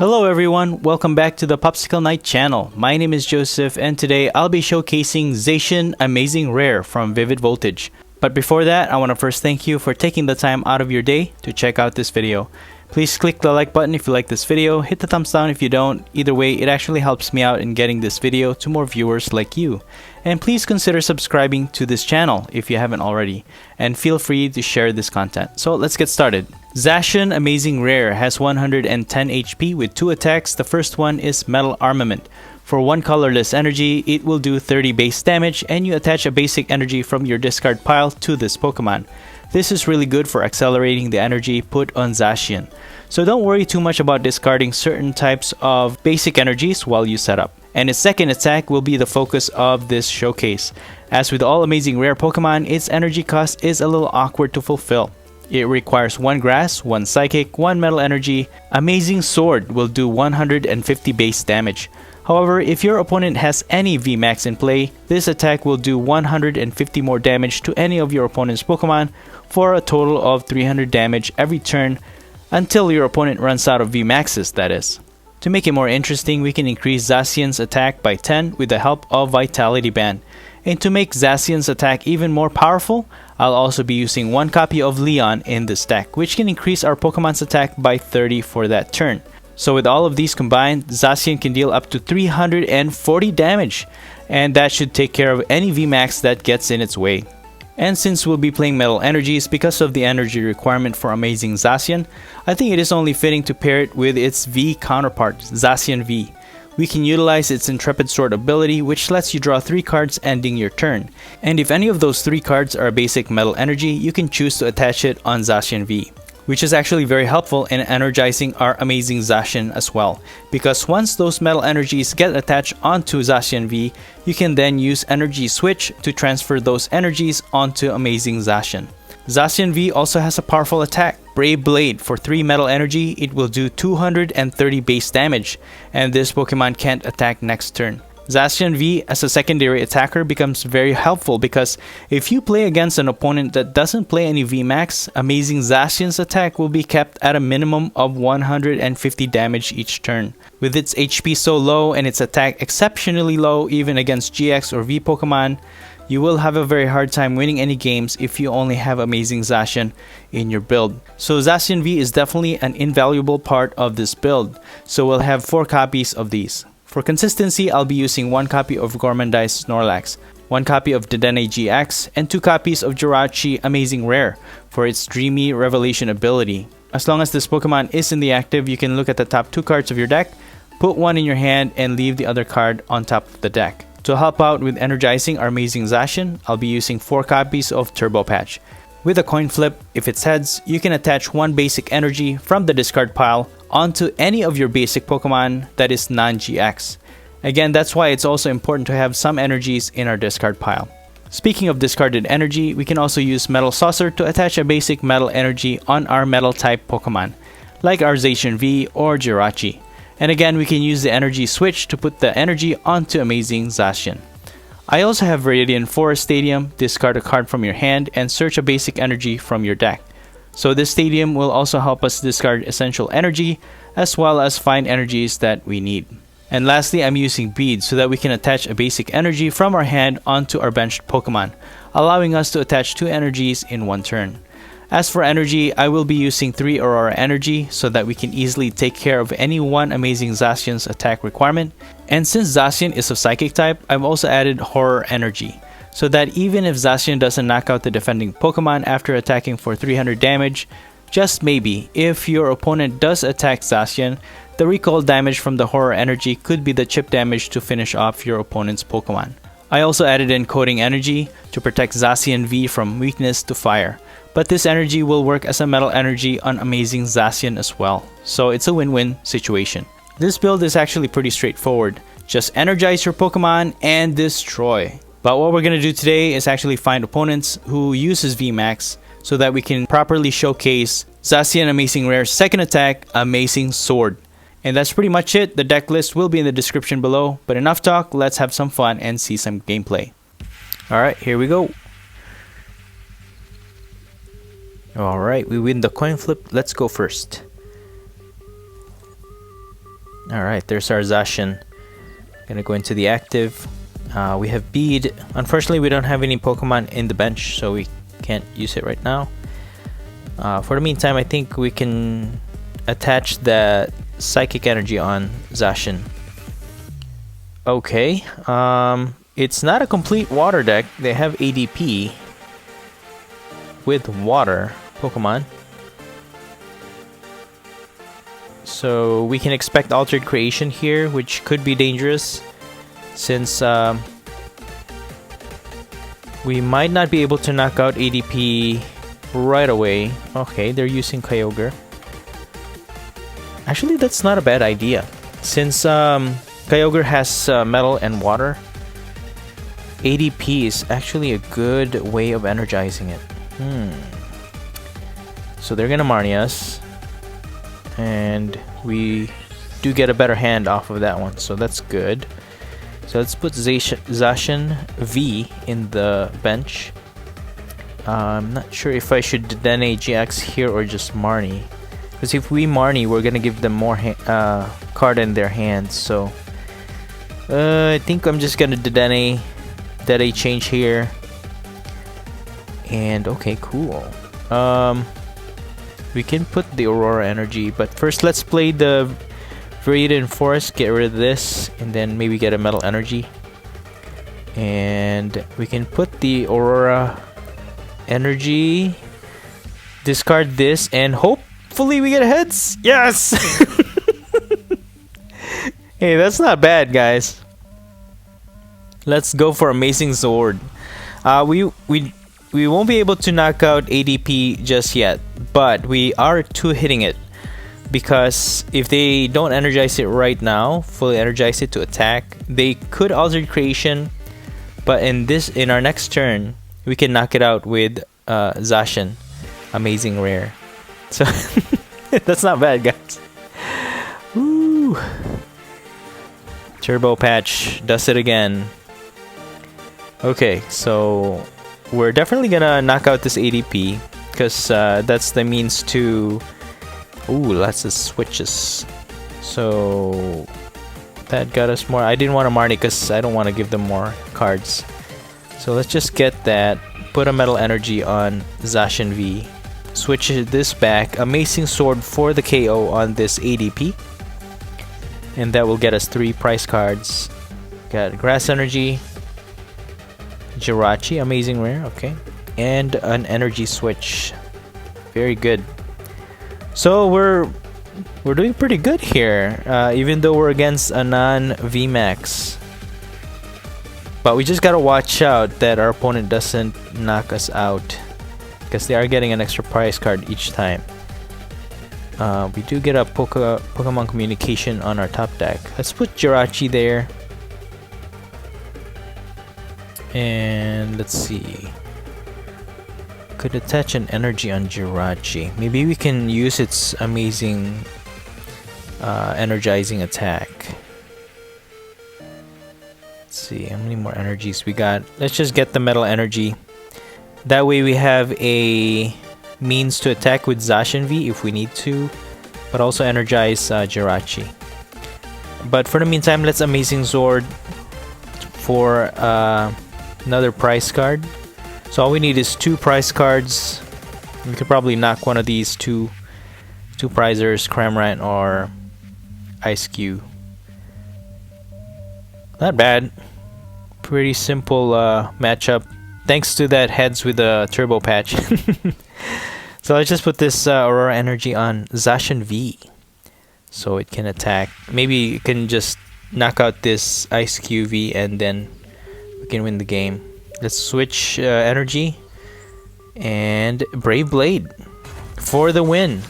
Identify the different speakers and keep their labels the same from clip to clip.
Speaker 1: Hello everyone, welcome back to the POPSICLE KNIGHT channel. My name is Joseph and today I'll be showcasing ZACIAN Amazing Rare from Vivid Voltage. But before that, I want to first thank you for taking the time out of your day to check out this video. Please click the like button if you like this video, hit the thumbs down if you don't. Either way, it actually helps me out in getting this video to more viewers like you. And please consider subscribing to this channel if you haven't already. And feel free to share this content. So let's get started. ZACIAN Amazing Rare has 110 HP with 2 attacks. The first one is Metal Armament. For 1 colorless energy, it will do 30 base damage and you attach a basic energy from your discard pile to this Pokemon. This is really good for accelerating the energy put on Zacian. So don't worry too much about discarding certain types of basic energies while you set up. And its second attack will be the focus of this showcase. As with all Amazing Rare Pokemon, its energy cost is a little awkward to fulfill. It requires 1 Grass, 1 Psychic, 1 Metal Energy. Amazing Sword will do 150 base damage. However, if your opponent has any VMAX in play, this attack will do 150 more damage to any of your opponent's Pokemon for a total of 300 damage every turn until your opponent runs out of VMAXs, that is. To make it more interesting, we can increase Zacian's attack by 10 with the help of Vitality Band. And to make Zacian's attack even more powerful, I'll also be using 1 copy of Leon in this deck, which can increase our Pokemon's attack by 30 for that turn. So with all of these combined, Zacian can deal up to 340 damage, and that should take care of any VMAX that gets in its way. And since we'll be playing Metal Energies because of the energy requirement for Amazing Zacian, I think it is only fitting to pair it with its V counterpart, Zacian V. We can utilize its Intrepid Sword ability, which lets you draw 3 cards ending your turn. And if any of those 3 cards are a basic Metal Energy, you can choose to attach it on Zacian V, which is actually very helpful in energizing our Amazing Zacian as well. Because once those Metal Energies get attached onto Zacian V, you can then use Energy Switch to transfer those energies onto Amazing Zacian. Zacian V also has a powerful attack, Brave Blade. For 3 Metal Energy, it will do 230 base damage, and this Pokemon can't attack next turn. Zacian V as a secondary attacker becomes very helpful because if you play against an opponent that doesn't play any VMAX, Amazing Zacian's attack will be kept at a minimum of 150 damage each turn. With its HP so low and its attack exceptionally low even against GX or V Pokemon, you will have a very hard time winning any games if you only have Amazing Zacian in your build. So Zacian V is definitely an invaluable part of this build, so we'll have 4 copies of these. For consistency, I'll be using 1 copy of Gormandized Snorlax, 1 copy of Dedenne-GX, and 2 copies of Jirachi Amazing Rare for its Dreamy Revelation ability. As long as this Pokemon is in the active, you can look at the top 2 cards of your deck, put 1 in your hand, and leave the other card on top of the deck. To help out with energizing our Amazing Zacian, I'll be using 4 copies of Turbo Patch. With a coin flip, if it's heads, you can attach 1 basic energy from the discard pile onto any of your basic Pokemon that is non-GX. Again, that's why it's also important to have some energies in our discard pile. Speaking of discarded energy, we can also use Metal Saucer to attach a basic metal energy on our metal type Pokemon, like our Zacian V or Jirachi. And again, we can use the energy switch to put the energy onto Amazing Zacian. I also have Viridian Forest Stadium. Discard a card from your hand and search a basic energy from your deck. So this stadium will also help us discard essential energy as well as find energies that we need. And lastly, I'm using beads so that we can attach a basic energy from our hand onto our benched Pokemon, allowing us to attach 2 energies in 1 turn. As for energy, I will be using 3 Aurora Energy so that we can easily take care of any one Amazing Zacian's attack requirement. And since Zacian is of Psychic type, I've also added Horror Energy, so that even if Zacian doesn't knock out the defending Pokemon after attacking for 300 damage, just maybe, if your opponent does attack Zacian, the recall damage from the Horror Energy could be the chip damage to finish off your opponent's Pokemon. I also added in Coating Energy to protect Zacian V from weakness to fire, but this energy will work as a metal energy on Amazing Zacian as well, so it's a win-win situation. This build is actually pretty straightforward. Just energize your Pokemon and destroy. But what we're going to do today is actually find opponents who uses VMAX so that we can properly showcase ZACIAN Amazing Rare's second attack, Amazing Sword. And that's pretty much it. The deck list will be in the description below. But enough talk, let's have some fun and see some gameplay. Alright, here we go. Alright, we win the coin flip. Let's go first. Alright, there's our Zacian. Gonna go into the active. We have Bead. Unfortunately, we don't have any Pokemon in the bench, so we can't use it right now. For the meantime, I think we can attach the Psychic Energy on Zacian. Okay, it's not a complete water deck. They have ADP with water Pokemon. So we can expect Altered Creation here, which could be dangerous since we might not be able to knock out ADP right away. Okay, they're using Kyogre. Actually, that's not a bad idea. Since Kyogre has metal and water, ADP is actually a good way of energizing it. So they're gonna Marnie us, and we do get a better hand off of that one, so that's good. So let's put Zacian V in the bench. I'm not sure if I should Dedenne-GX here or just Marnie, because if we Marnie, we're gonna give them more card in their hands. So I think I'm just gonna Dedenne change here. And okay, cool. We can put the Aurora Energy, but first let's play the Viridian Forest, get rid of this, and then maybe get a Metal Energy. And we can put the Aurora Energy, discard this, and hopefully we get heads. Yes! Hey, that's not bad, guys. Let's go for Amazing Sword. We won't be able to knock out ADP just yet, but we are hitting it, because if they don't energize it right now, fully energize it to attack, they could Altered Creation, but in our next turn we can knock it out with Zacian Amazing Rare. So that's not bad, guys. Woo. Turbo Patch does it again. Okay, so we're definitely gonna knock out this ADP, because that's the means to... Ooh, lots of switches. So that got us more. I didn't want to Marnie because I don't want to give them more cards. So let's just get that. Put a Metal Energy on Zacian V. Switch this back. Amazing Sword for the KO on this ADP. And that will get us 3 prize cards. Got Grass Energy, Jirachi, Amazing Rare, okay. And an Energy Switch. Very good. So we're doing pretty good here, even though we're against a non-VMAX. But we just gotta watch out that our opponent doesn't knock us out, because they are getting an extra prize card each time. We do get a Pokemon Communication on our top deck. Let's put Jirachi there. And let's see. Could attach an energy on Jirachi. Maybe we can use its amazing energizing attack. Let's see how many more energies we got. Let's just get the Metal Energy. That way we have a means to attack with Zacian V if we need to, but also energize Jirachi. But for the meantime, let's Amazing Sword for another prize card. So all we need is 2 prize cards. We could probably knock one of these two prizers, Cramorant or Ice Cube. Not bad. Pretty simple matchup. Thanks to that heads with the Turbo Patch. So let's just put this Aurora Energy on Zacian V, so it can attack. Maybe it can just knock out this Ice Cube V, and then we can win the game. Let's switch energy and Brave Blade for the win.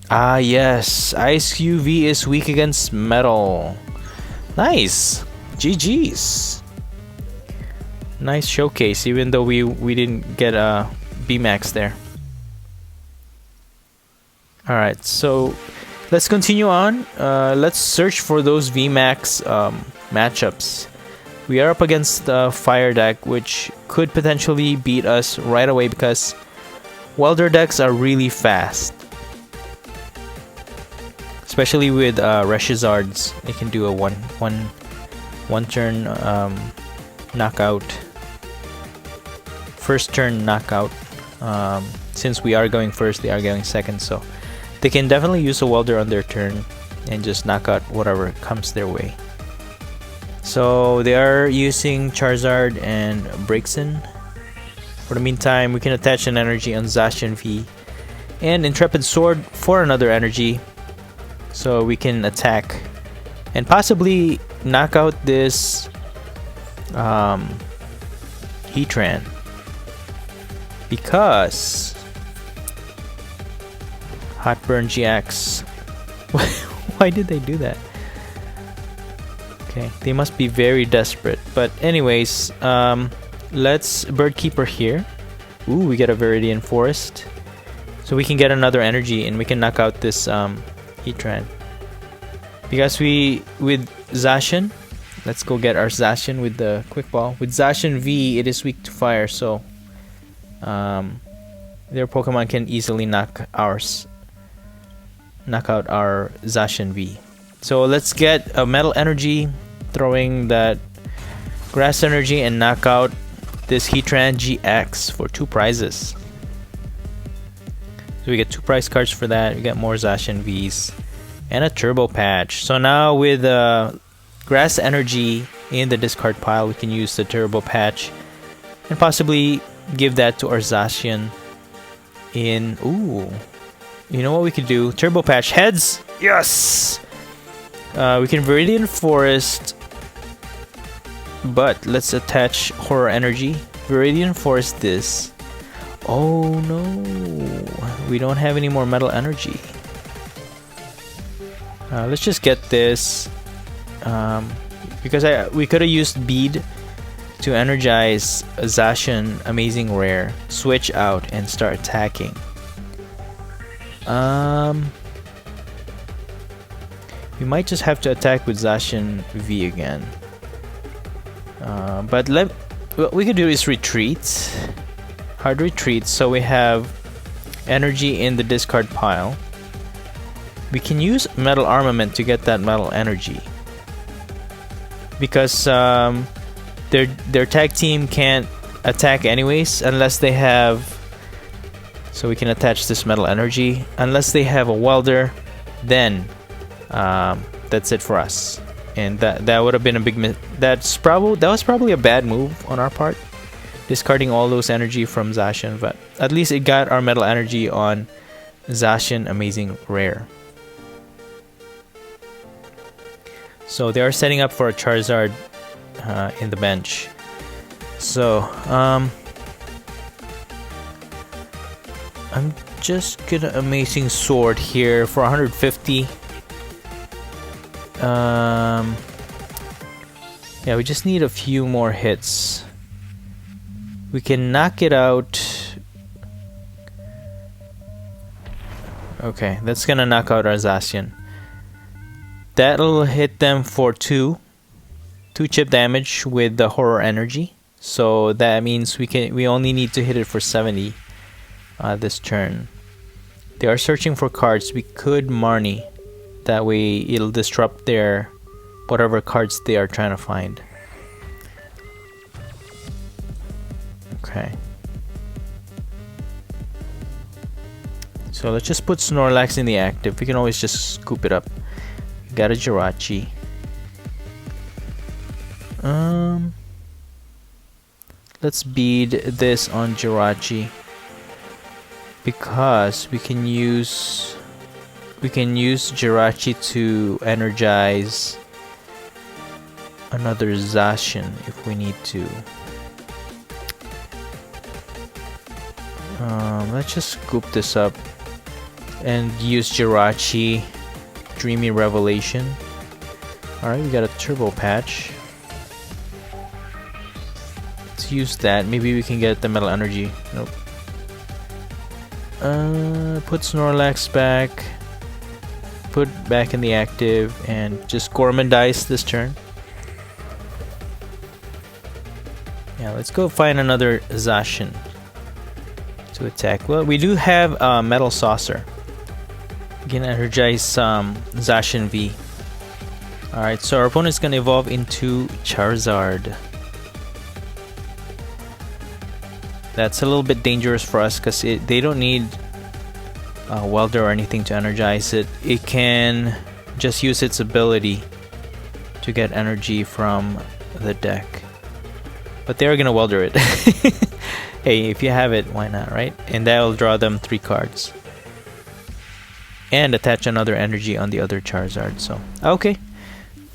Speaker 1: Ah yes, Ice UV is weak against metal. Nice, GG's. Nice showcase, even though we didn't get a VMAX there. All right, so let's continue on. Let's search for those VMAX matchups. We are up against the Fire deck, which could potentially beat us right away because Welder decks are really fast. especially with Reshizards. It can do a one turn knockout, first turn knockout. Since we are going first, they are going second, so they can definitely use a welder on their turn and just knock out whatever comes their way. So they are using Charizard and Braixen. For the meantime, we can attach an energy on Zacian V and Intrepid Sword for another energy, so we can attack and possibly knock out this Heatran, because Hotburn GX. Why did they do that? Okay, they must be very desperate. But anyways, let's Bird Keeper here. Ooh, we get a Viridian Forest, so we can get another energy and we can knock out this Heatran. Because with Zacian, let's go get our Zacian with the Quick Ball. With Zacian V, it is weak to fire, so their Pokemon can easily knock out our Zacian V. So let's get a Metal Energy, throwing that Grass Energy, and knock out this Heatran GX for 2 prizes. So we get 2 prize cards for that. We get more Zacian Vs and a Turbo Patch. So now with Grass Energy in the discard pile, we can use the Turbo Patch and possibly give that to our Zacian in... Ooh, you know what we could do? Turbo Patch heads! Yes! We can Viridian Forest, but let's attach Horror Energy. Viridian Forest this. Oh no, we don't have any more Metal Energy. Let's just get this, because we could have used Bead to energize a Zacian Amazing Rare, switch out, and start attacking. We might just have to attack with Zacian V again. But what we could do is retreat. Hard retreat, so we have energy in the discard pile. We can use Metal Armament to get that Metal Energy, because their tag team can't attack anyways unless they have... So we can attach this Metal Energy. Unless they have a Welder, then that's it for us. And that would have been a big that was probably a bad move on our part, discarding all those energy from Zacian, but at least it got our Metal Energy on Zacian Amazing Rare. So they are setting up for a Charizard in the bench. So I'm just gonna Amazing Sword here for 150. Yeah, we just need a few more hits. We can knock it out. Okay, that's gonna knock out our Zacian. That'll hit them for 2 chip damage with the Horror Energy. So that means we only need to hit it for 70 this turn. They are searching for cards. We could Marnie. That way it'll disrupt their whatever cards they are trying to find. Okay. So let's just put Snorlax in the active. We can always just scoop it up. Got a Jirachi. Let's bead this on Jirachi, because we can use Jirachi to energize another Zacian if we need to. Let's just scoop this up and use Jirachi Dreamy Revelation. Alright, we got a Turbo Patch. Let's use that. Maybe we can get the Metal Energy. Nope. Put Snorlax back. Put back in the active and just Gormandize this turn. Yeah, let's go find another Zacian to attack. Well, we do have Metal Saucer. We can energize Zacian V. Alright, so our opponent's gonna evolve into Charizard. That's a little bit dangerous for us because they don't need Welder or anything to energize it. It can just use its ability to get energy from the deck. But they're gonna Welder it. Hey, if you have it, why not, right? And that'll draw them 3 cards. And attach another energy on the other Charizard. So, okay.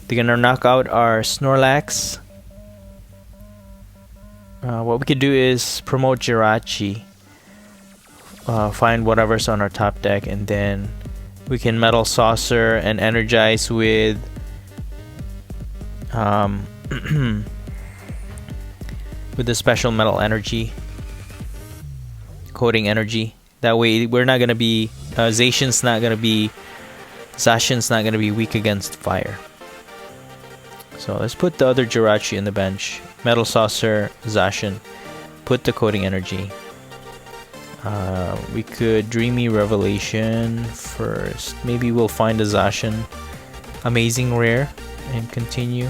Speaker 1: They're gonna knock out our Snorlax. What we could do is promote Jirachi. Find whatever's on our top deck, and then we can Metal Saucer and energize with with the special metal energy, coating energy. That way we're not gonna be Zacian's not gonna be weak against fire. So let's put the other Jirachi in the bench. Metal Saucer, Zacian. Put the coating energy. We could Dreamy Revelation first. Maybe we'll find a Zacian Amazing Rare and continue.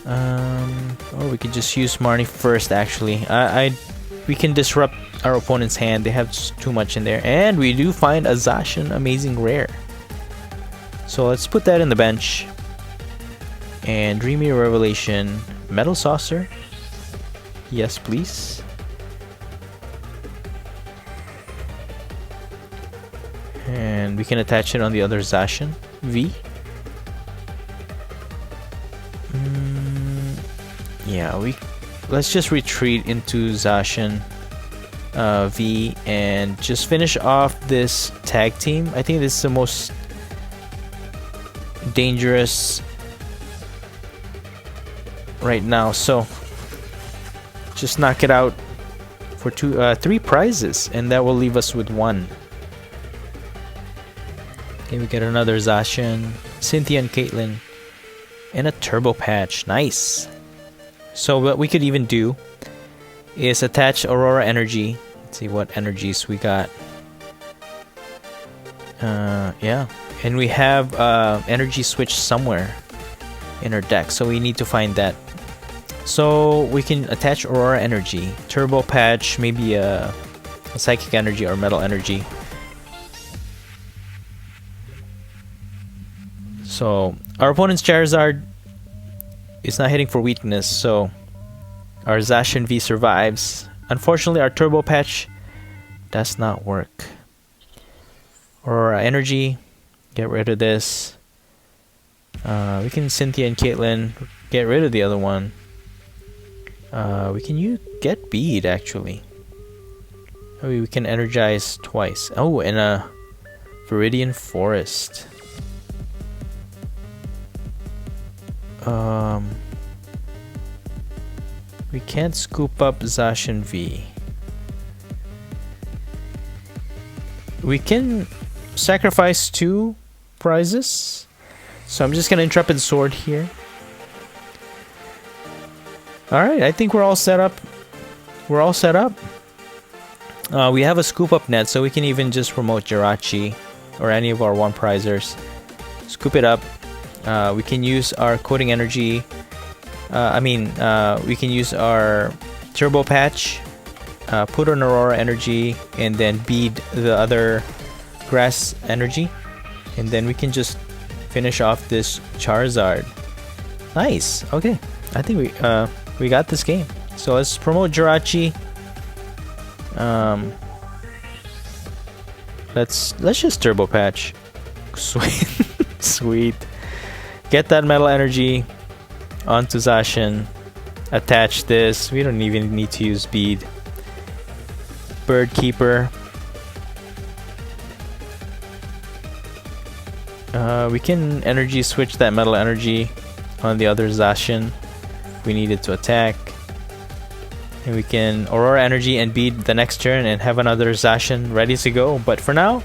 Speaker 1: Or we could just use Marnie first. Actually, we can disrupt our opponent's hand. They have too much in there, and we do find a Zacian Amazing Rare. So let's put that in the bench. And Dreamy Revelation, Metal Saucer. Yes, please. And we can attach it on the other Zacian V. Yeah, let's just retreat into Zacian V and just finish off this tag team. I think this is the most dangerous right now. So just knock it out for 3 prizes, and that will leave us with 1. Okay, we get another Zacian, Cynthia and Caitlyn, and a Turbo Patch. Nice. So what we could even do is attach Aurora Energy. Let's see what energies we got. Yeah, and we have energy switch somewhere in our deck, so we need to find that. So we can attach Aurora Energy, Turbo Patch, maybe a Psychic Energy or Metal Energy. So our opponent's Charizard is not hitting for weakness, so our Zacian V survives. Unfortunately, our Turbo Patch does not work. Aurora Energy, get rid of this. We can Cynthia and Caitlyn, get rid of the other one. We can get Bead actually. We can energize twice. Oh, and a Viridian Forest. We can't scoop up Zacian V. We can sacrifice 2 prizes. So I'm just gonna Intrepid Sword here. Alright, I think we're all set up. We're all set up. We have a scoop up net, so we can even just promote Jirachi or any of our 1 prizers. Scoop it up. We can use our coating energy. We can use our Turbo Patch, put on Aurora Energy, and then bead the other Grass Energy, and then we can just finish off this Charizard. Nice. Okay, I think we got this game. So let's promote Jirachi. Let's just Turbo Patch. Sweet, sweet. Get that Metal Energy onto Zacian. Attach this. We don't even need to use Bead. Bird Keeper. We can energy switch that Metal Energy on the other Zacian. We need it to attack. And we can Aurora Energy and Bead the next turn and have another Zacian ready to go. But for now,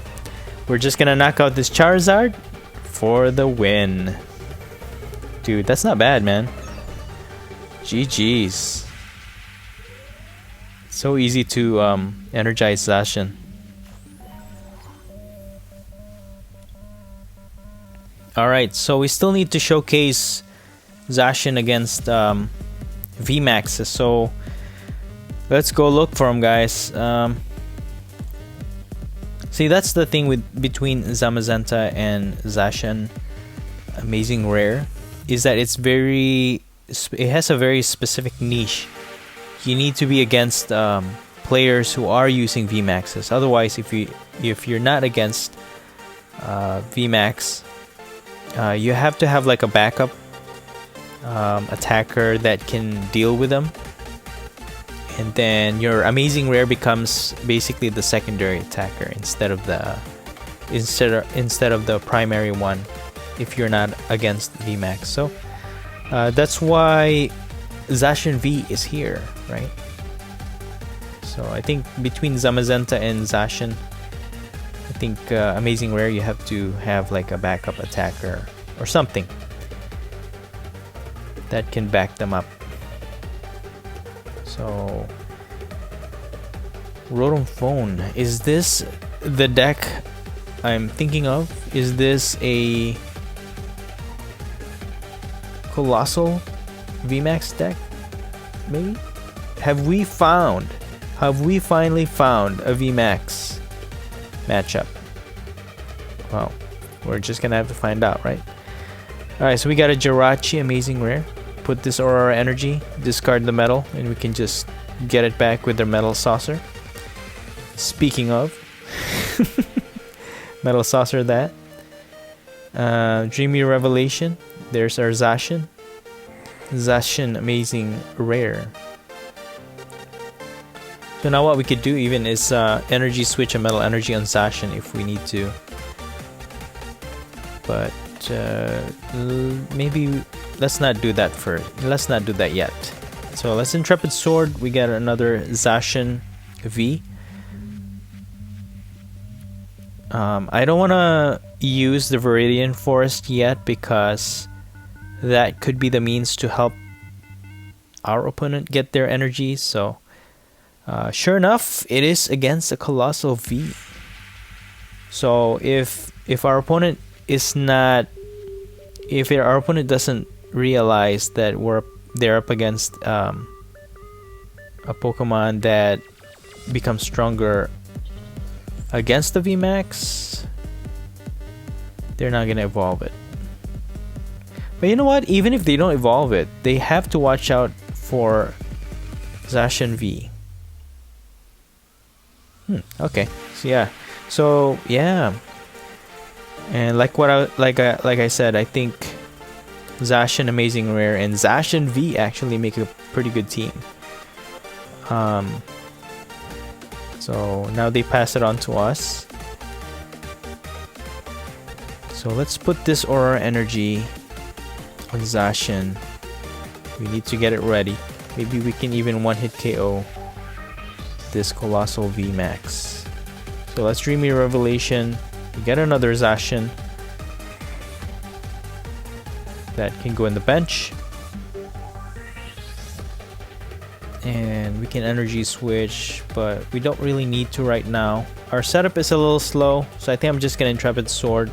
Speaker 1: we're just gonna knock out this Charizard for the win. Dude, that's not bad, man. GG's. So easy to energize Zacian. Alright, so we still need to showcase Zacian against VMAX. So let's go look for him, guys. See, that's the thing with between Zamazenta and Zacian Amazing Rare, is that it has a very specific niche. You need to be against players who are using VMAXs. Otherwise, if you're not against VMAX, you have to have like a backup attacker that can deal with them, and then your Amazing Rare becomes basically the secondary attacker instead of the primary one if you're not against VMAX. So that's why Zacian V is here, right? So I think between Zamazenta and Zacian, I think Amazing Rare, you have to have like a backup attacker or something that can back them up. So Rotom Phone, is this the deck I'm thinking of? Is this a Coalossal VMAX deck? Maybe? Have we finally found a VMAX matchup? Well, we're just gonna have to find out, right? Alright, so we got a Jirachi Amazing Rare. Put this Aurora Energy, discard the metal, and we can just get it back with their Metal Saucer. Speaking of Metal Saucer, that Dreamy Revelation. There's our Zacian Amazing Rare. So now what we could do even is energy switch a Metal Energy on Zacian if we need to. But maybe let's not do that let's not do that yet. So let's Intrepid Sword. We got another Zacian V. I don't want to use the Viridian Forest yet because that could be the means to help our opponent get their energy. So sure enough, it is against a Coalossal V. So if our opponent doesn't realize that they're up against a Pokemon that becomes stronger against the VMAX, they're not gonna evolve it. But you know what? Even if they don't evolve it, they have to watch out for Zacian V. Okay. So yeah. And like I said, I think Zacian Amazing Rare and Zacian V actually make a pretty good team. So now they pass it on to us. So let's put this Aurora Energy on Zacian. We need to get it ready. Maybe we can even one-hit KO this Coalossal VMAX. So let's Dreamy Revelation. We get another Zacian that can go in the bench. And we can energy switch, but we don't really need to right now. Our setup is a little slow, so I think I'm just gonna Intrepid Sword.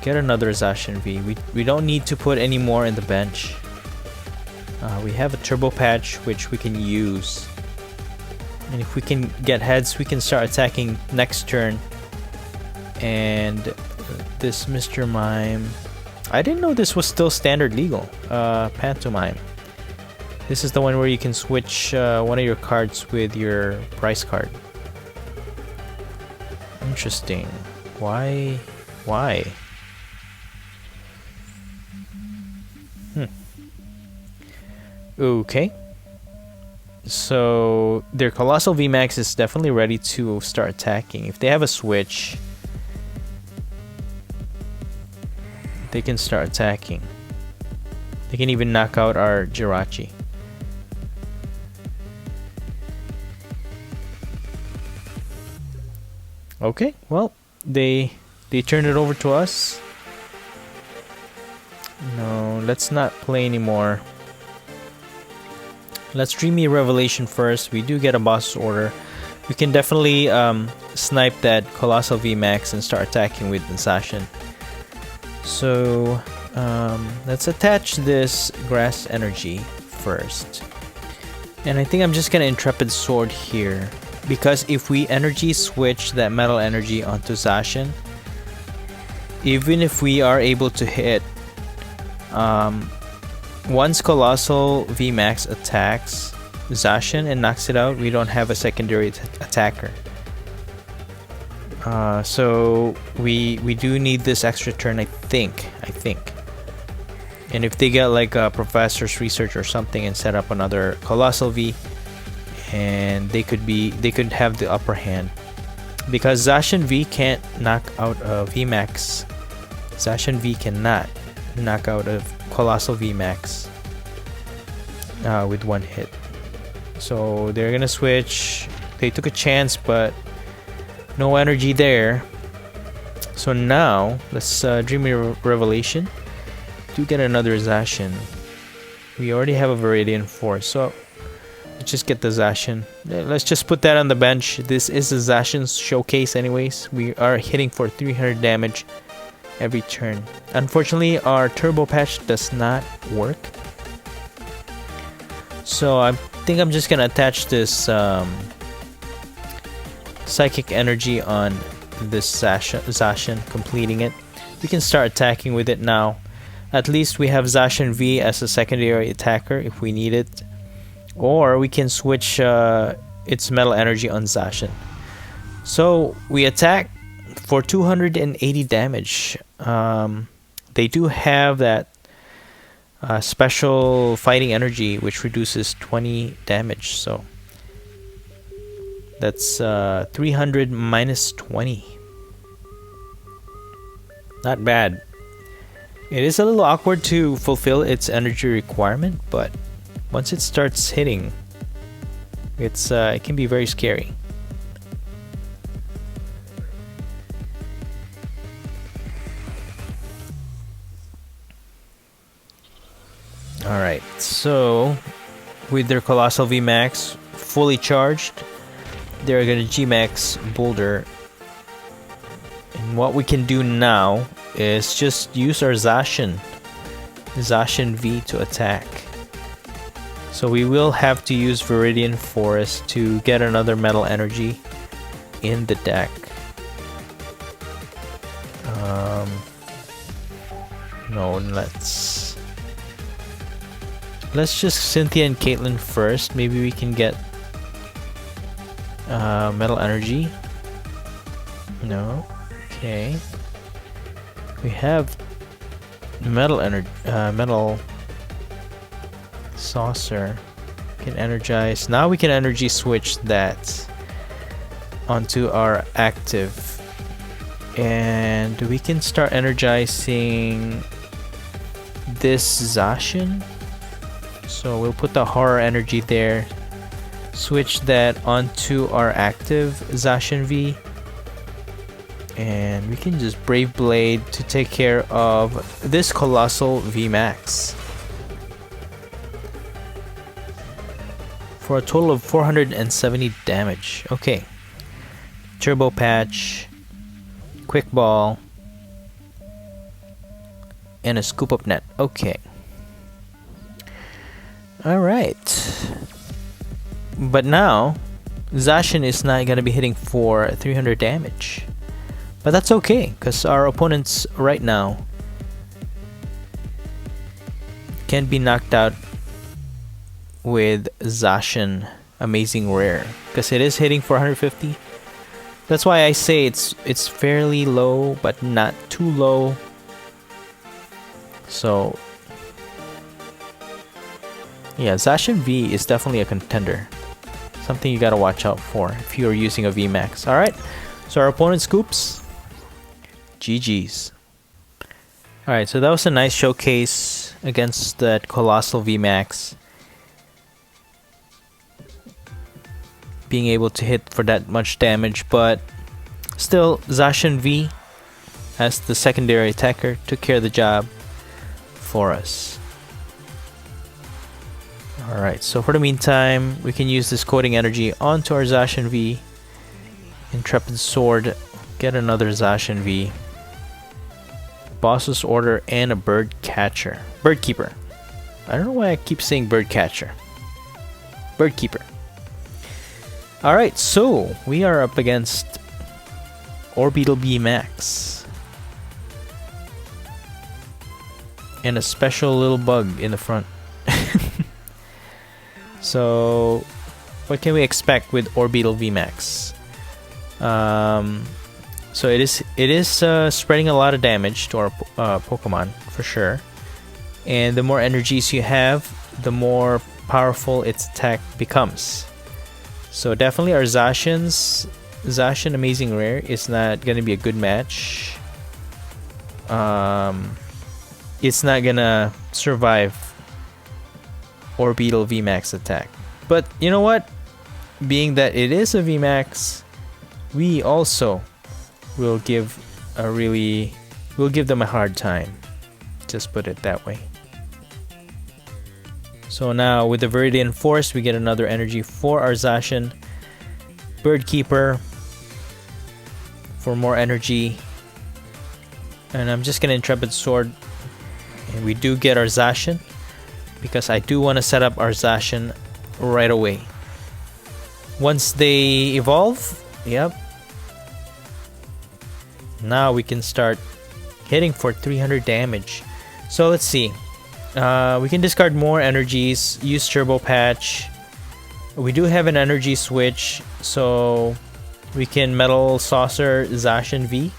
Speaker 1: Get another Zacian V. We don't need to put any more in the bench. We have a Turbo Patch which we can use. And if we can get heads, we can start attacking next turn. And this Mr. Mime, I didn't know this was still standard legal. Pantomime. This is the one where you can switch one of your cards with your price card. Interesting. Why? Okay. So their Coalossal VMAX is definitely ready to start attacking. If they have a switch, they can start attacking. They can even knock out our Jirachi. Okay, well, they turned it over to us. No, let's not play anymore. Let's Dreamy Revelation first. We do get a boss order. We can definitely snipe that Coalossal VMAX and start attacking with Zacian. So let's attach this grass energy first. And I think I'm just gonna Intrepid Sword here, because if we energy switch that metal energy onto Zacian, even if we are able to hit, once Coalossal VMAX attacks Zacian and knocks it out, we don't have a secondary attacker. So we do need this extra turn, I think. And if they get like a professor's research or something and set up another Coalossal V, and they could have the upper hand, because Zacian V can't knock out a VMAX. Zacian V cannot knock out a Coalossal VMAX with one hit. So they're gonna switch. They took a chance, but no energy there. So now let's Dreamy Revelation to get another Zacian. We already have a Viridian Force, so let's just get the Zacian. Let's just put that on the bench. This is a Zacian showcase anyways. We are hitting for 300 damage every turn. Unfortunately, our turbo patch does not work. So I think I'm just gonna attach this psychic energy on this Zacian, completing it. We can start attacking with it now. At least we have Zacian V as a secondary attacker if we need it. Or we can switch its metal energy on Zacian. So we attack for 280 damage. They do have that special fighting energy which reduces 20 damage. So that's 300 minus 20. Not bad. It is a little awkward to fulfill its energy requirement, but once it starts hitting, it can be very scary. Alright, so with their Coalossal VMAX fully charged, they're gonna G-Max Boulder. And what we can do now is just use our Zacian V to attack. So we will have to use Viridian Forest to get another metal energy in the deck. No, let's just Cynthia and Caitlyn first. Maybe we can get metal energy. No. Okay. We have metal saucer. Can energize. Now we can energy switch that onto our active, and we can start energizing this Zacian. So we'll put the horror energy there, switch that onto our active Zacian V, and we can just Brave Blade to take care of this Coalossal VMAX for a total of 470 damage. Okay, Turbo Patch, Quick Ball, and a Scoop Up Net. Okay. Alright. But now, Zacian is not going to be hitting for 300 damage. But that's okay, because our opponents right now can be knocked out with Zacian Amazing Rare, because it is hitting for 150. That's why I say it's fairly low, but not too low. So yeah, Zacian V is definitely a contender. Something you gotta watch out for if you're using a VMAX. Alright, so our opponent scoops. GG's. Alright, so that was a nice showcase against that Coalossal VMAX. Being able to hit for that much damage, but still, Zacian V as the secondary attacker took care of the job for us. Alright, so for the meantime, we can use this Coding Energy onto our Zacian V. Intrepid Sword, get another Zacian V. Boss's Order, and a Bird Catcher. Bird Keeper. I don't know why I keep saying Bird Catcher. Bird Keeper. Alright, so we are up against Orbeetle VMAX. And a special little bug in the front. So, what can we expect with Orbeetle VMAX? So it is spreading a lot of damage to our Pokemon for sure. And the more energies you have, the more powerful its attack becomes. So definitely our Zacian Amazing Rare is not gonna be a good match. It's not gonna survive Orbeetle VMAX attack. But you know what? Being that it is a VMAX, we also will give them a hard time. Just put it that way. So now with the Viridian Force, we get another energy for our Zacian. Bird Keeper for more energy. And I'm just gonna Intrepid Sword. And we do get our Zacian, because I do want to set up our Zacian right away. Once they evolve, yep. Now we can start hitting for 300 damage. So let's see. We can discard more energies, use Turbo Patch. We do have an energy switch, so we can Metal Saucer Zacian V.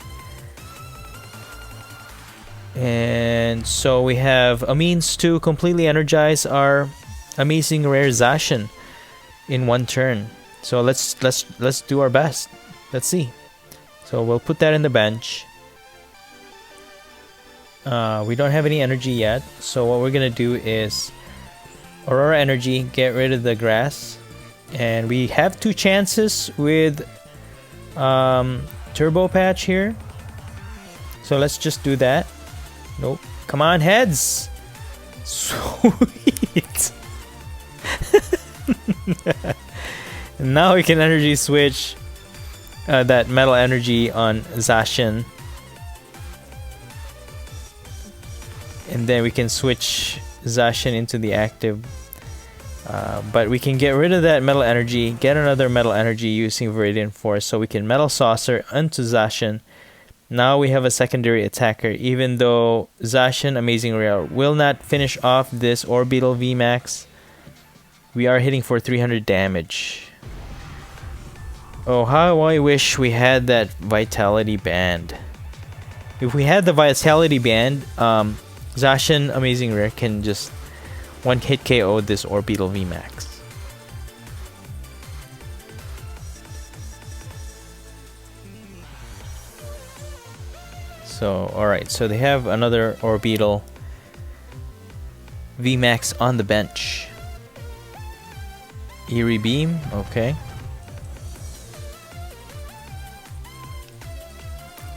Speaker 1: And so we have a means to completely energize our Amazing Rare Zacian in one turn. So let's do our best. Let's see. So we'll put that in the bench. We don't have any energy yet, so what we're gonna do is Aurora Energy, get rid of the grass, and we have two chances with Turbo Patch here. So let's just do that. Nope. Come on, heads! Sweet! And now we can energy switch that metal energy on Zacian. And then we can switch Zacian into the active. But we can get rid of that metal energy, get another metal energy using Viridian Force, so we can Metal Saucer onto Zacian. Now we have a secondary attacker, even though Zacian Amazing Rare will not finish off this Orbeetle VMAX. We are hitting for 300 damage. Oh, how I wish we had that Vitality Band. If we had the Vitality Band, Zacian Amazing Rare can just one-hit KO this Orbeetle VMAX. So, alright, so they have another Orbeetle VMAX on the bench. Eerie Beam, okay.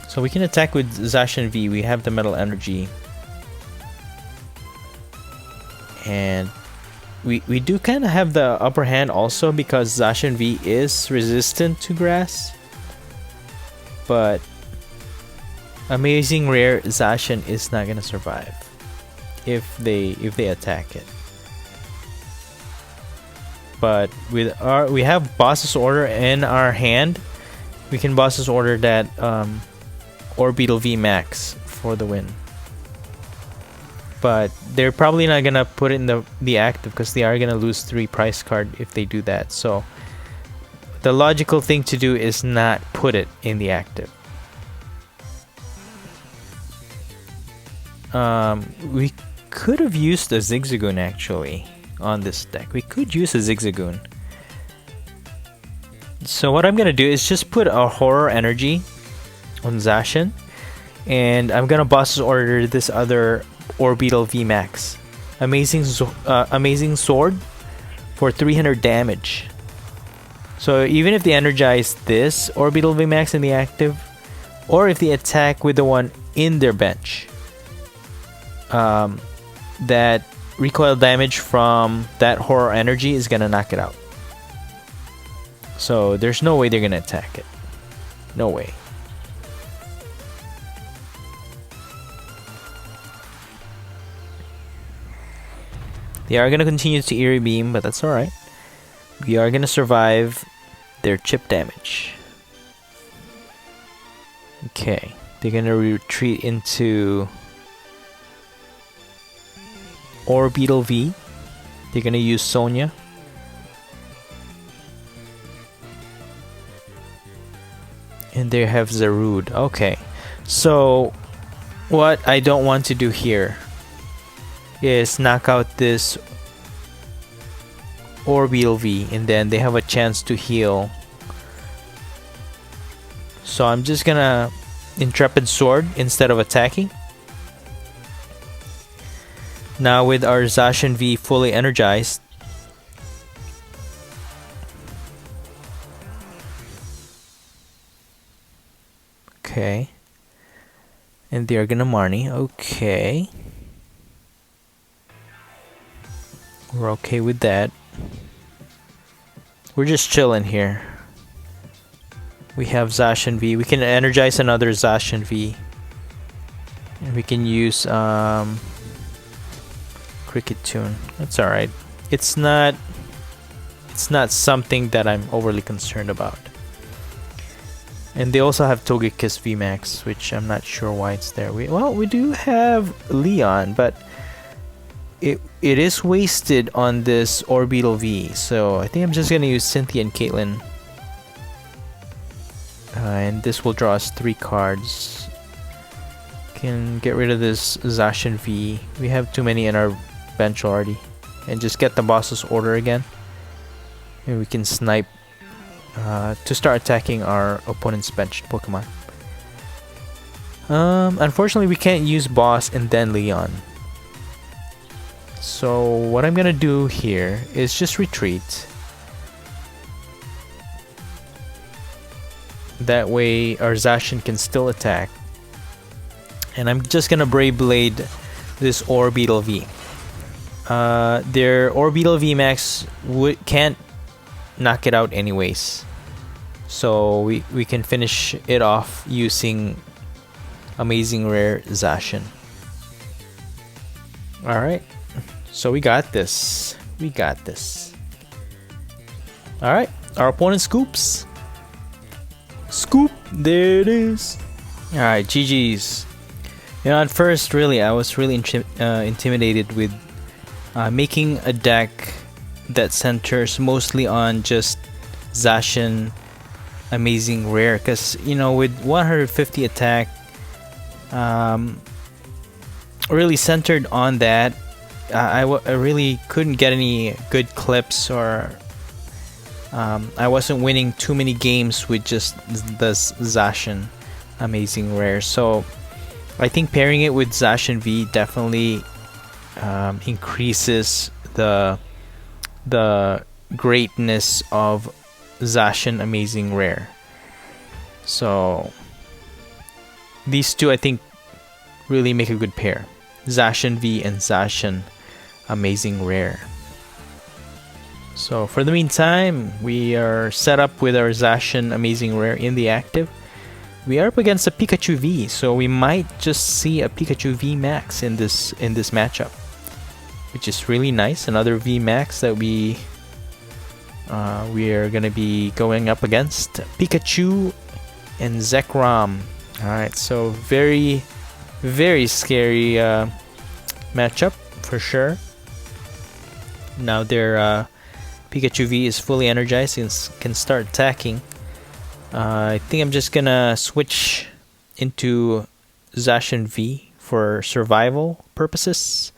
Speaker 1: So we can attack with Zacian V, we have the metal energy. And we do kind of have the upper hand also, because Zacian V is resistant to grass. But Amazing Rare Zacian is not gonna survive if they attack it. But we have Boss's Order in our hand. We can Boss's Order that Orbeetle VMAX for the win. But they're probably not gonna put it in the active, because they are gonna lose 3 prize card if they do that. So the logical thing to do is not put it in the active. We could have used a Zigzagoon actually on this deck. We could use a Zigzagoon. So what I'm gonna do is just put a Horror Energy on Zacian, and I'm gonna Boss's Order this other Orbeetle VMAX. Amazing Sword for 300 damage. So even if they energize this Orbeetle VMAX in the active, or if they attack with the one in their bench, that recoil damage from that Horror Energy is gonna knock it out. So there's no way they're gonna attack it. No way. They are gonna continue to Eerie Beam, but that's alright. We are gonna survive their chip damage. Okay, they're gonna retreat into Orbeetle V. They're gonna use Sonia. And they have Zarude. Okay, so what I don't want to do here is knock out this Orbeetle V, and then they have a chance to heal. So I'm just gonna Intrepid Sword instead of attacking. Now with our Zacian V fully energized, okay, and they're gonna Marnie. Okay, we're okay with that. We're just chilling here. We have Zacian V. We can energize another Zacian V, and we can use Cricket Tune. That's all right. It's not something that I'm overly concerned about. And they also have Togekiss VMAX, which I'm not sure why it's there. We do have Leon, but it is wasted on this Orbeetle V. So I think I'm just gonna use Cynthia and Caitlyn. And this will draw us 3 cards. Can get rid of this Zacian V. We have too many in our bench already. And just get the boss's order again. And we can snipe to start attacking our opponent's benched Pokemon. Unfortunately, we can't use boss and then Leon. So what I'm gonna do here is just retreat. That way our Zacian can still attack. And I'm just gonna Brave Blade this Orbeetle V. Their Orbeetle VMAX can't knock it out anyways. So we can finish it off using Amazing Rare Zacian. Alright. So we got this. We got this. Alright. Our opponent scoops. Scoop, there it is. Alright, GG's. You know, at first, really, I was really intimidated with making a deck that centers mostly on just Zacian Amazing Rare. Because, you know, with 150 attack, really centered on that, I really couldn't get any good clips, or I wasn't winning too many games with just the Zacian Amazing Rare. So I think pairing it with Zacian V definitely increases the greatness of Zacian Amazing Rare. So these two, I think, really make a good pair. Zacian V and Zacian Amazing Rare. So for the meantime, we are set up with our Zacian Amazing Rare in the active. We are up against a Pikachu V, so we might just see a Pikachu VMAX in this matchup, which is really nice. Another VMAX that we are gonna be going up against Pikachu and Zekrom. All right, so very, very scary matchup for sure. Now their Pikachu V is fully energized and can start attacking. I think I'm just gonna switch into Zacian V for survival purposes.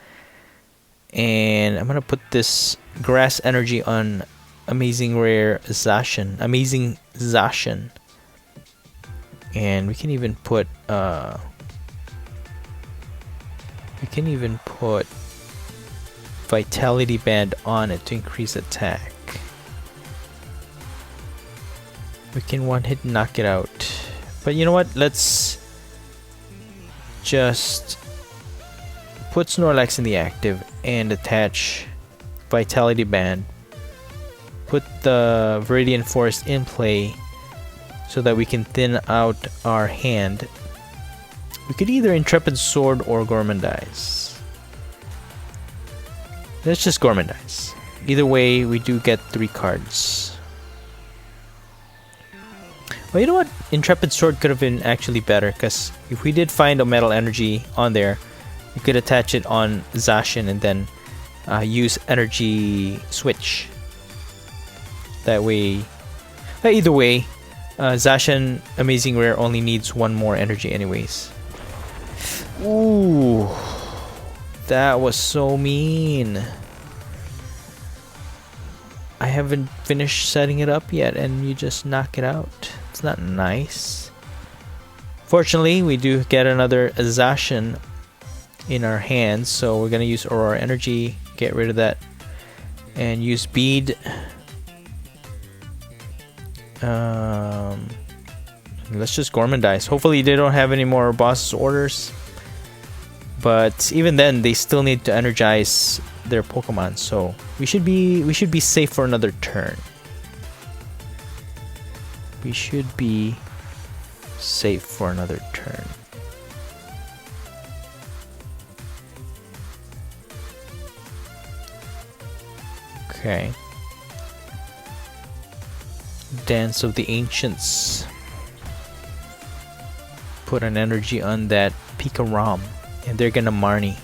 Speaker 1: And I'm gonna put this Grass Energy on Amazing Rare Zacian. Amazing Zacian. And we can even put Vitality Band on it to increase attack. We can one-hit knock it out. But you know what? Let's just put Snorlax in the active and attach Vitality Band. Put the Viridian Forest in play so that we can thin out our hand. We could either Intrepid Sword or Gourmandize. Let's just Gormandize. Either way, we do get 3 cards. Well, you know what? Intrepid Sword could have been actually better, because if we did find a Metal Energy on there, we could attach it on Zacian and then use Energy Switch. That way, either way, Zacian Amazing Rare only needs 1 more energy anyways. Ooh, that was so mean. I haven't finished setting it up yet and you just knock it out. It's not nice. Fortunately, we do get another Zacian in our hands, so we're gonna use Aurora Energy, get rid of that, and use Bead. Let's just Gormandize. Hopefully they don't have any more boss orders, but even then they still need to energize their Pokemon, so we should be safe for another turn. We should be safe for another turn. Okay. Dance of the Ancients. Put an energy on that Pikarom, and they're gonna Marnie.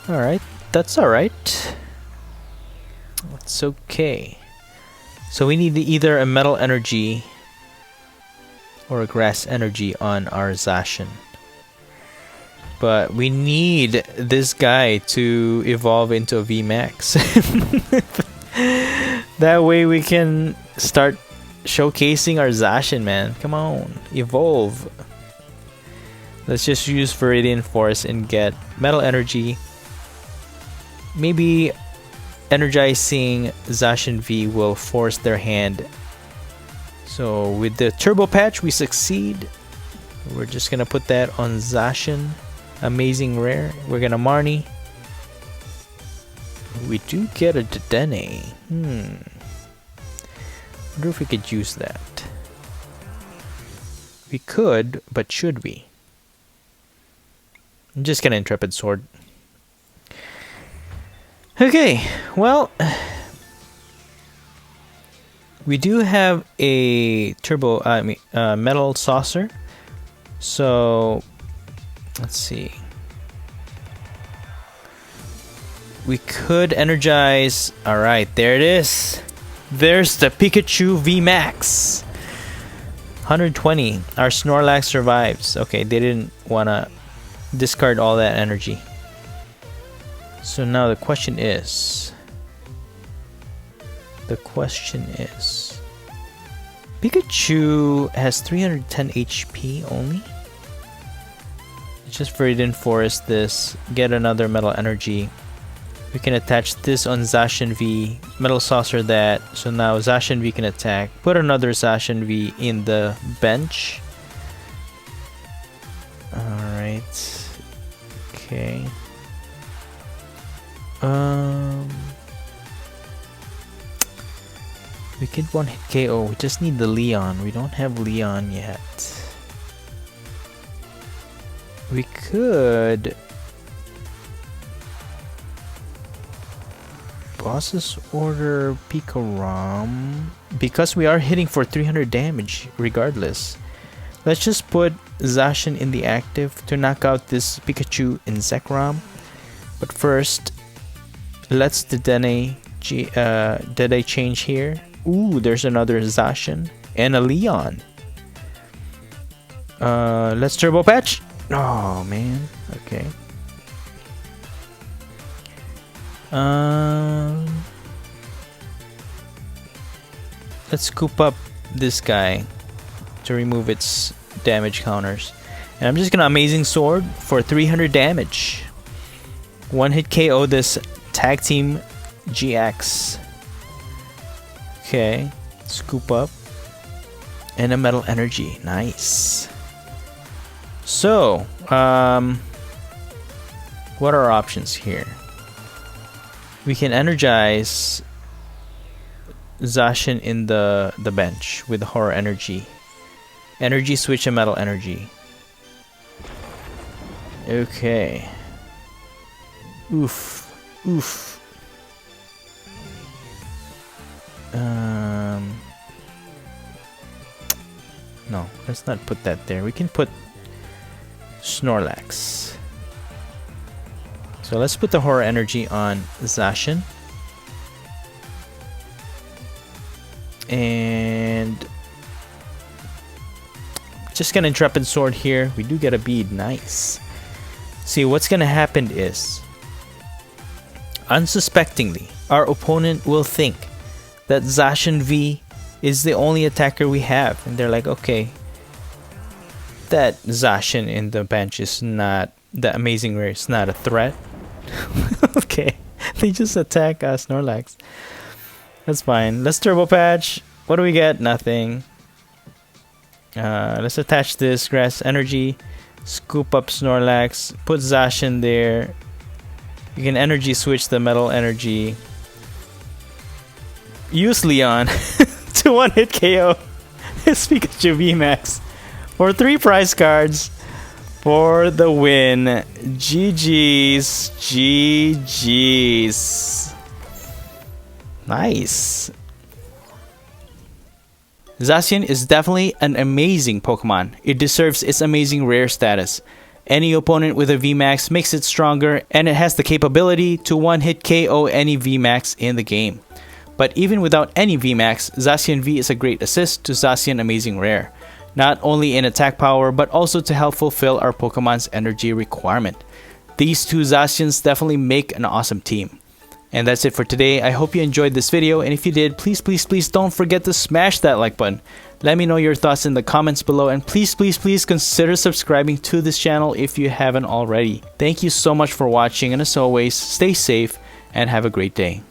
Speaker 1: Alright, that's alright. It's okay. So we need either a Metal Energy or a Grass Energy on our Zacian. But we need this guy to evolve into a VMAX. That way we can start showcasing our Zacian, man. Come on, evolve. Let's just use Viridian Force and get Metal Energy. Maybe energizing Zacian V will force their hand. So with the Turbo Patch, we succeed. We're just gonna put that on Zacian Amazing Rare. We're gonna Marnie. We do get a Dedenne. Wonder if we could use that. We could, but should we? I'm just gonna Intrepid Sword. Okay, well, we do have a Metal Saucer. So let's see. We could energize. All right, there it is. There's the Pikachu VMAX. 120. Our Snorlax survives. Okay, they didn't want to discard all that energy. So now the question is... Pikachu has 310 HP only? Just Viridian Forest this, get another Metal Energy. We can attach this on Zacian V, Metal Saucer that, so now Zacian V can attack. Put another Zacian V in the bench. Alright. Okay. We could one hit KO. We just need the Leon. We don't have Leon yet. We could Boss's Order Pikarom, because we are hitting for 300 damage regardless. Let's just put Zacian in the active to knock out this Pikachu in Zekrom. But first, let's Dedenne change here. Ooh, there's another Zacian and a Leon. Let's Turbo Patch. Oh man. Okay. Let's scoop up this guy to remove its damage counters. And I'm just gonna Amazing Sword for 300 damage. One hit KO this Tag Team GX. Okay, scoop up. And a Metal Energy. Nice. So, what are our options here? We can energize Zacian in the bench with Horror Energy. Energy Switch and Metal Energy. Okay. Oof. Oof. No, let's not put that there. We can put Snorlax. So let's put the Horror Energy on Zacian. And just gonna Intrepid Sword here. We do get a bead. Nice. See, what's gonna happen is, unsuspectingly, our opponent will think that Zacian V is the only attacker we have, and they're like, okay, that Zacian in the bench is not, the Amazing Rare is not a threat. Okay, they just attack Snorlax. That's fine. Let's Turbo Patch. What do we get? Nothing. Let's attach this Grass Energy, scoop up Snorlax, put Zacian there. You can Energy Switch the Metal Energy. Use Leon to one-hit KO this Pikachu VMAX for 3 prize cards for the win. GG's. GG's. Nice. Zacian is definitely an amazing Pokemon. It deserves its amazing rare status. Any opponent with a VMAX makes it stronger, and it has the capability to one-hit KO any VMAX in the game. But even without any VMAX, Zacian V is a great assist to Zacian Amazing Rare, not only in attack power but also to help fulfill our Pokemon's energy requirement. These two Zacians definitely make an awesome team. And that's it for today. I hope you enjoyed this video, and if you did, please don't forget to smash that like button. Let me know your thoughts in the comments below, and please consider subscribing to this channel if you haven't already. Thank you so much for watching, and as always, stay safe and have a great day.